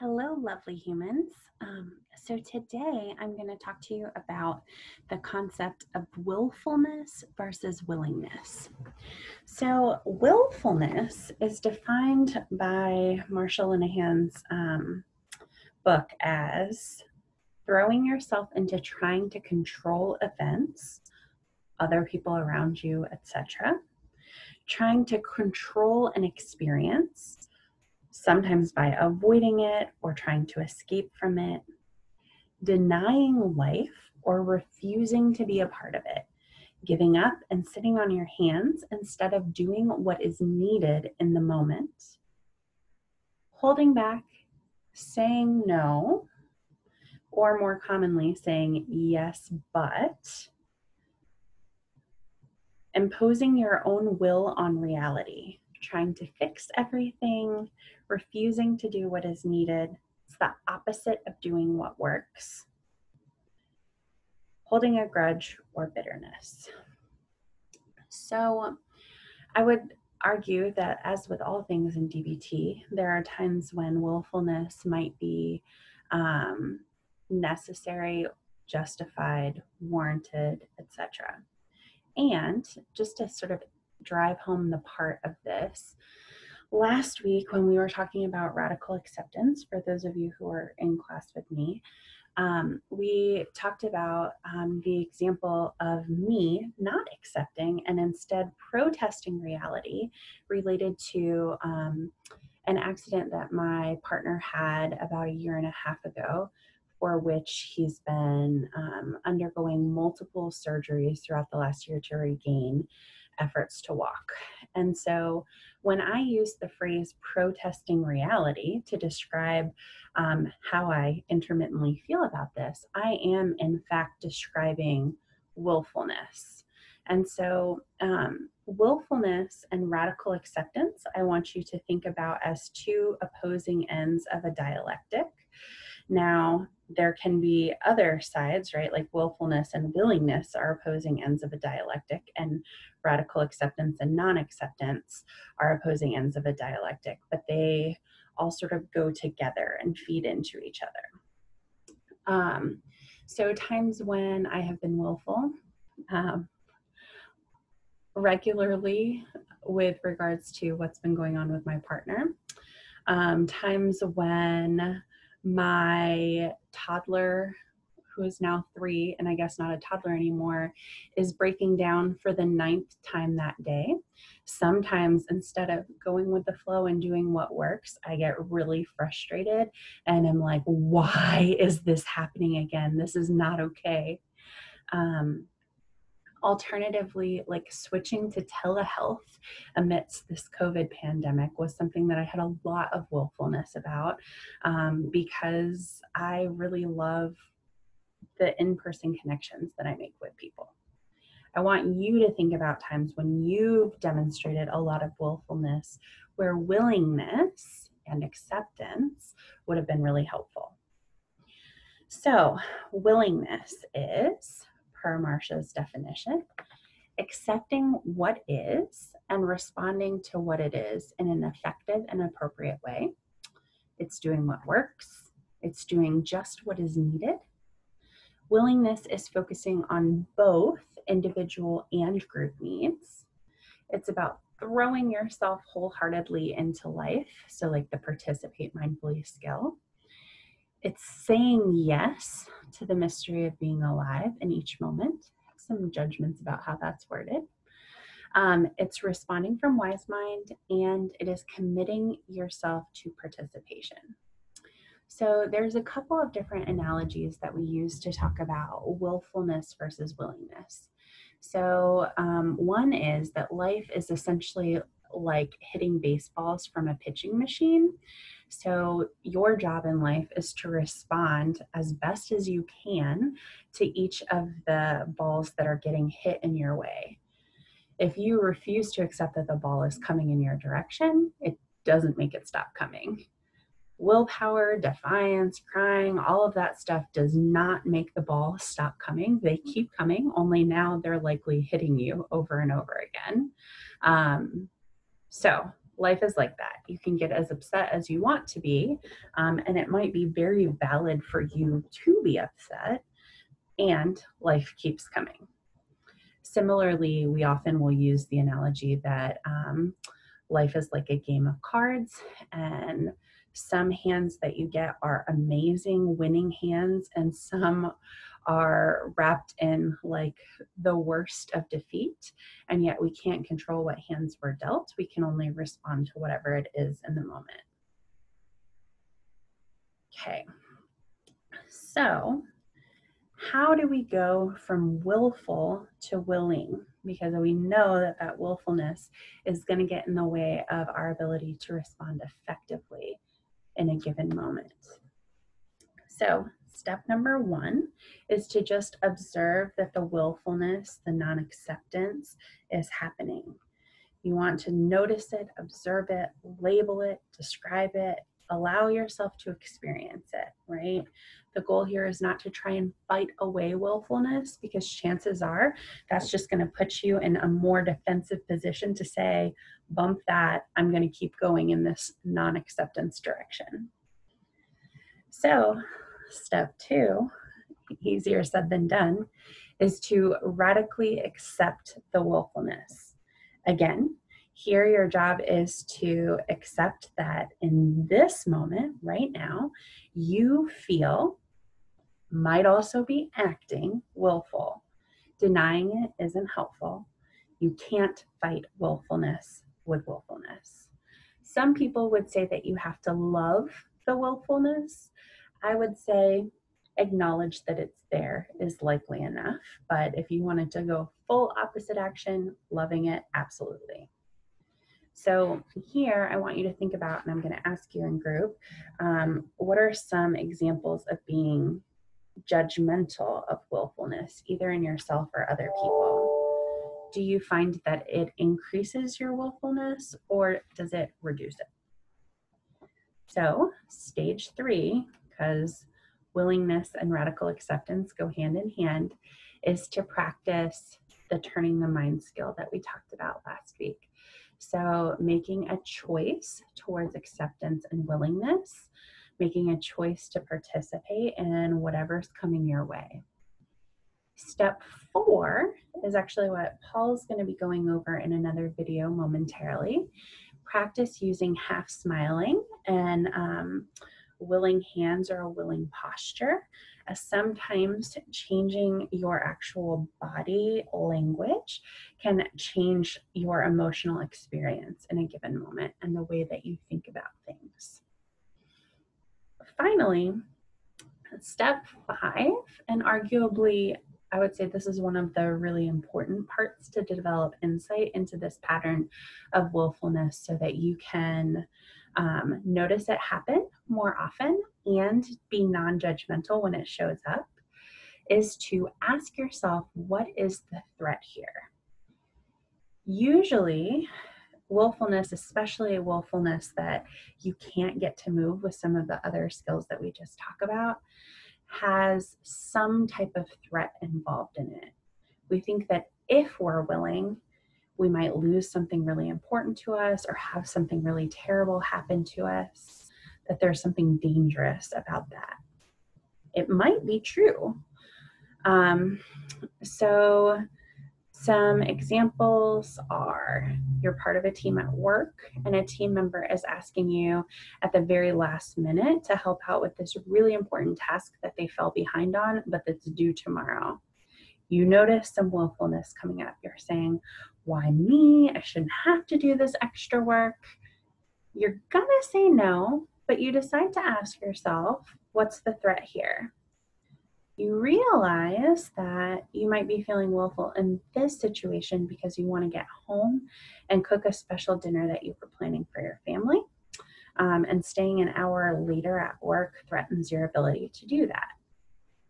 Hello, lovely humans. So today I'm going to talk to you about the concept of willfulness versus willingness. So, willfulness is defined by Marshall Linehan's book as throwing yourself into trying to control events, other people around you, etc., trying to control an experience, sometimes by avoiding it or trying to escape from it, denying life or refusing to be a part of it, giving up and sitting on your hands instead of doing what is needed in the moment, holding back, saying no, or more commonly saying yes, but imposing your own will on reality, trying to fix everything, refusing to do what is needed. It's the opposite of doing what works. Holding a grudge or bitterness. So I would argue that, as with all things in DBT, there are times when willfulness might be necessary, justified, warranted, etc. And just to sort of drive home the part of this, last week when we were talking about radical acceptance, for those of you who are in class with me, we talked about the example of me not accepting and instead protesting reality related to an accident that my partner had about a year and a half ago, for which he's been undergoing multiple surgeries throughout the last year to regain efforts to walk. And so when I use the phrase protesting reality to describe how I intermittently feel about this, I am in fact describing willfulness. And so willfulness and radical acceptance, I want you to think about as two opposing ends of a dialectic. Now, there can be other sides, right? Like willfulness and willingness are opposing ends of a dialectic, and radical acceptance and non-acceptance are opposing ends of a dialectic, but they all sort of go together and feed into each other. So times when I have been willful, regularly with regards to what's been going on with my partner, times when my toddler, who is now 3 and I guess not a toddler anymore, is breaking down for the 9th time that day. Sometimes instead of going with the flow and doing what works, I get really frustrated and I'm like, why is this happening again? This is not okay. Alternatively, like switching to telehealth amidst this COVID pandemic was something that I had a lot of willfulness about, because I really love the in-person connections that I make with people. I want you to think about times when you've demonstrated a lot of willfulness where willingness and acceptance would have been really helpful. So, willingness is, per Marsha's definition, accepting what is and responding to what it is in an effective and appropriate way. It's doing what works. It's doing just what is needed. Willingness is focusing on both individual and group needs. It's about throwing yourself wholeheartedly into life, so like the participate mindfully skill. It's saying yes to the mystery of being alive in each moment. I have some judgments about how that's worded. It's responding from wise mind, and it is committing yourself to participation. So there's a couple of different analogies that we use to talk about willfulness versus willingness. So one is that life is essentially like hitting baseballs from a pitching machine. So your job in life is to respond as best as you can to each of the balls that are getting hit in your way. If you refuse to accept that the ball is coming in your direction, it doesn't make it stop coming. Willpower, defiance, crying, all of that stuff does not make the ball stop coming. They keep coming, only now they're likely hitting you over and over again. So life is like that. You can get as upset as you want to be, and it might be very valid for you to be upset, and life keeps coming. Similarly, we often will use the analogy that life is like a game of cards, and some hands that you get are amazing winning hands, and some are wrapped in like the worst of defeat, and yet we can't control what hands we're dealt. We can only respond to whatever it is in the moment. Okay, so how do we go from willful to willing? Because we know that that willfulness is going to get in the way of our ability to respond effectively in a given moment. So step number one is to just observe that the willfulness, the non-acceptance is happening. You want to notice it, observe it, label it, describe it, allow yourself to experience it, right? The goal here is not to try and fight away willfulness, because chances are that's just going to put you in a more defensive position to say, bump that, I'm going to keep going in this non-acceptance direction. So step two, easier said than done, is to radically accept the willfulness. Again, here your job is to accept that in this moment, right now, you feel, might also be acting willful. Denying it isn't helpful. You can't fight willfulness with willfulness. Some people would say that you have to love the willfulness. I would say acknowledge that it's there is likely enough, but if you wanted to go full opposite action, loving it, absolutely. So here I want you to think about, and I'm going to ask you in group, what are some examples of being judgmental of willfulness, either in yourself or other people? Do you find that it increases your willfulness, or does it reduce it? So stage three, because willingness and radical acceptance go hand in hand, is to practice the turning the mind skill that we talked about last week. So making a choice towards acceptance and willingness, making a choice to participate in whatever's coming your way. Step four is actually what Paul's going to be going over in another video momentarily. Practice using half smiling and willing hands or a willing posture. Sometimes changing your actual body language can change your emotional experience in a given moment and the way that you think about things. Finally, step five, and arguably I would say this is one of the really important parts to develop insight into this pattern of willfulness so that you can notice it happen more often and be non-judgmental when it shows up, is to ask yourself, what is the threat here? Usually, willfulness, especially a willfulness that you can't get to move with some of the other skills that we just talked about, has some type of threat involved in it. We think that if we're willing, we might lose something really important to us or have something really terrible happen to us, that there's something dangerous about that. It might be true. So some examples are, you're part of a team at work and a team member is asking you at the very last minute to help out with this really important task that they fell behind on, but that's due tomorrow. You notice some willfulness coming up. You're saying, why me? I shouldn't have to do this extra work. You're gonna say no, but you decide to ask yourself, what's the threat here? You realize that you might be feeling willful in this situation because you want to get home and cook a special dinner that you were planning for your family, and staying an hour later at work threatens your ability to do that.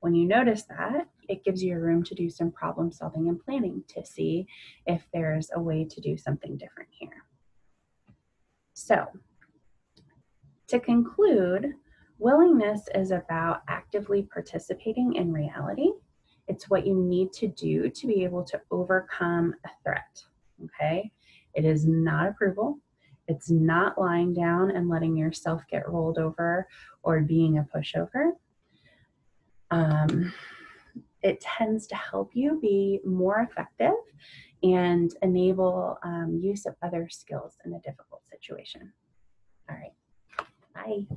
When you notice that, it gives you room to do some problem solving and planning to see if there's a way to do something different here. So, to conclude, willingness is about actively participating in reality. It's what you need to do to be able to overcome a threat, okay? It is not approval. It's not lying down and letting yourself get rolled over or being a pushover. Um, it tends to help you be more effective and enable use of other skills in a difficult situation. All right. Bye.